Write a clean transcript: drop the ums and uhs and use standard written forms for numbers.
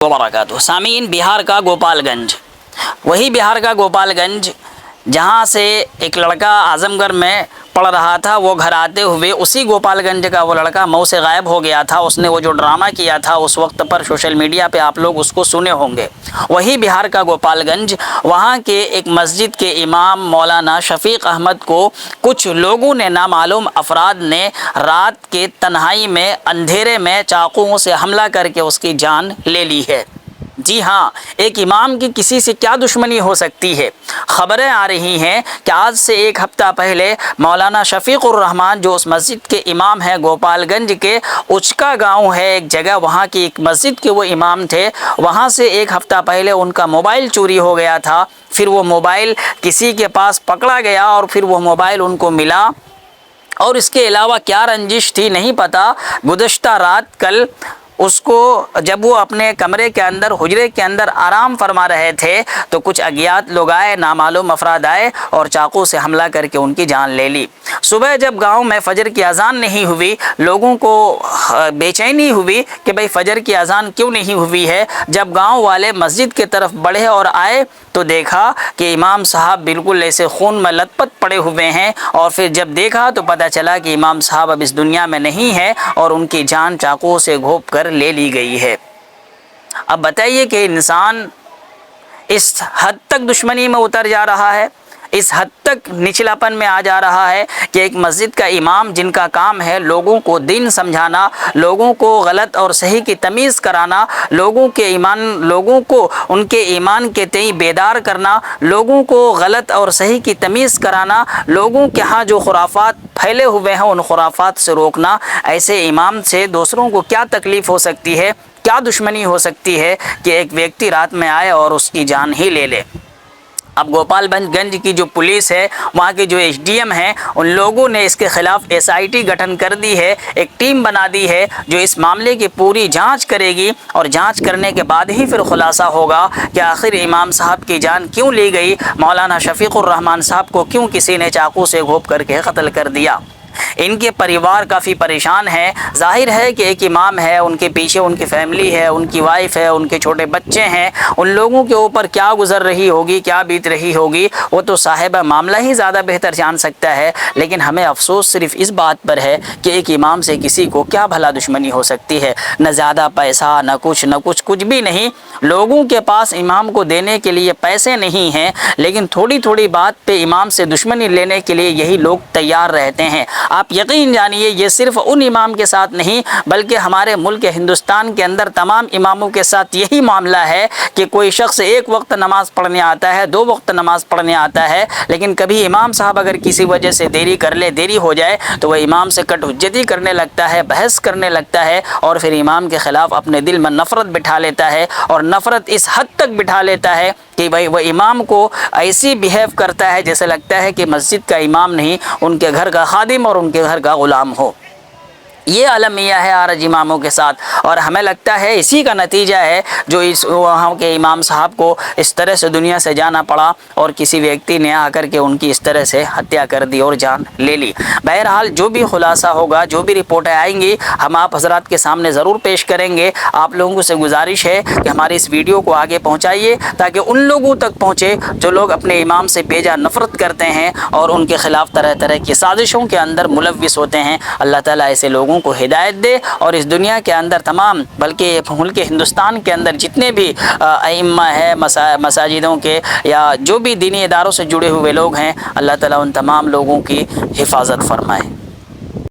वबरकातुहू। सामीन, बिहार का गोपालगंज, वही बिहार का गोपालगंज जहाँ से एक लड़का आजमगढ़ में पढ़ रहा था, वो घर आते हुए उसी गोपालगंज का वो लड़का मऊ से गायब हो गया था। उसने वो जो ड्रामा किया था उस वक्त पर सोशल मीडिया पे आप लोग उसको सुने होंगे। वही बिहार का गोपालगंज, वहाँ के एक मस्जिद के इमाम मौलाना शफीक अहमद को कुछ लोगों ने, नामालूम अफराद ने रात के तन्हाई में अंधेरे में चाकुओं से हमला करके उसकी जान ले ली है। जी हाँ, एक इमाम की किसी से क्या दुश्मनी हो सकती है। खबरें आ रही हैं कि आज से एक हफ्ता पहले मौलाना शफीकुर रहमान जो उस मस्जिद के इमाम हैं, गोपालगंज के उचका गांव है एक जगह, वहाँ की एक मस्जिद के वो इमाम थे। वहाँ से एक हफ्ता पहले उनका मोबाइल चोरी हो गया था। फिर वो मोबाइल किसी के पास पकड़ा गया और फिर वो मोबाइल उनको मिला। और इसके अलावा क्या रंजिश थी नहीं पता। गुज़श्ता रात कल उसको जब वो अपने कमरे के अंदर, हुजरे के अंदर आराम फरमा रहे थे तो कुछ अज्ञात लोग आए, नामालूम अफराद आए और चाकू से हमला करके उनकी जान ले ली। सुबह जब गांव में फजर की अजान नहीं हुई, लोगों को बेचैनी हुई कि भाई फजर की अजान क्यों नहीं हुई है। जब गांव वाले मस्जिद की तरफ बढ़े और आए तो देखा कि इमाम साहब बिल्कुल ऐसे खून में लथपथ पड़े हुए हैं। और फिर जब देखा तो पता चला कि इमाम साहब अब इस दुनिया में नहीं है और उनकी जान चाकुओं से घोंप कर ले ली गई है। अब बताइए कि इंसान इस हद तक दुश्मनी में उतर जा रहा है, इस हद तक निचलापन में आ जा रहा है कि एक मस्जिद का इमाम जिनका काम है लोगों को दीन समझाना, लोगों को गलत और सही की तमीज़ कराना, लोगों को उनके ईमान के तई बेदार करना, लोगों को गलत और सही की तमीज़ कराना, लोगों के यहाँ जो खुराफात फैले हुए हैं उन खुराफात से रोकना। ऐसे इमाम से दूसरों को क्या तकलीफ़ हो सकती है, क्या दुश्मनी हो सकती है कि एक व्यक्ति रात में आए और उसकी जान ही ले ले। अब गोपालगंज की जो पुलिस है, वहाँ के जो एसडीएम हैं, उन लोगों ने इसके खिलाफ एसआईटी गठन कर दी है, एक टीम बना दी है जो इस मामले की पूरी जांच करेगी। और जांच करने के बाद ही फिर खुलासा होगा कि आखिर इमाम साहब की जान क्यों ली गई, मौलाना शफीकुर रहमान साहब को क्यों किसी ने चाकू से घोंप करके कत्ल कर दिया। इनके परिवार काफ़ी परेशान है। जाहिर है कि एक इमाम है, उनके पीछे उनकी फैमिली है, उनकी वाइफ है, उनके छोटे बच्चे हैं, उन लोगों के ऊपर क्या गुजर रही होगी, क्या बीत रही होगी, वो तो साहिब मामला ही ज़्यादा बेहतर जान सकता है। लेकिन हमें अफसोस सिर्फ इस बात पर है कि एक इमाम से किसी को क्या भला दुश्मनी हो सकती है। न ज़्यादा पैसा, न कुछ भी नहीं। लोगों के पास इमाम को देने के लिए पैसे नहीं हैं, लेकिन थोड़ी थोड़ी बात पे इमाम से दुश्मनी लेने के लिए यही लोग तैयार रहते हैं। आप यकीन जानिए ये सिर्फ उन इमाम के साथ नहीं बल्कि हमारे मुल्क हिंदुस्तान के अंदर तमाम इमामों के साथ यही मामला है कि कोई शख्स एक वक्त नमाज़ पढ़ने आता है, 2 वक्त नमाज़ पढ़ने आता है, लेकिन कभी इमाम साहब अगर किसी वजह से देरी हो जाए तो वह इमाम से कट हुज्जती करने लगता है, बहस करने लगता है और फिर इमाम के ख़िलाफ़ अपने दिल में नफ़रत बिठा लेता है। और नफ़रत इस हद तक बिठा लेता है कि भाई वह इमाम को ऐसी बिहेव करता है जैसे लगता है कि मस्जिद का इमाम नहीं, उनके घर का खादिम और उनके घर का ग़ुलाम हो। ये अलमिया है आज इमामों के साथ। और हमें लगता है इसी का नतीजा है जो इस वहाँ के इमाम साहब को इस तरह से दुनिया से जाना पड़ा और किसी व्यक्ति ने आकर के उनकी इस तरह से हत्या कर दी और जान ले ली। बहरहाल जो भी खुलासा होगा, जो भी रिपोर्टें आएंगी, हम आप हजरात के सामने ज़रूर पेश करेंगे। आप लोगों से गुजारिश है कि हमारी इस वीडियो को आगे पहुँचाइए ताकि उन लोगों तक पहुँचे जो लोग अपने इमाम से बेजा नफ़रत करते हैं और उनके ख़िलाफ़ तरह तरह की साजिशों के अंदर मुलव्विस होते हैं। अल्लाह ताला ऐसे लोगों को हिदायत दे और इस दुनिया के अंदर तमाम, बल्कि मुल्क हिंदुस्तान के अंदर जितने भी अइम्मा है, मसाजिदों के या जो भी दीनी इदारों से जुड़े हुए लोग हैं, अल्लाह ताला उन तमाम लोगों की हिफाजत फरमाए।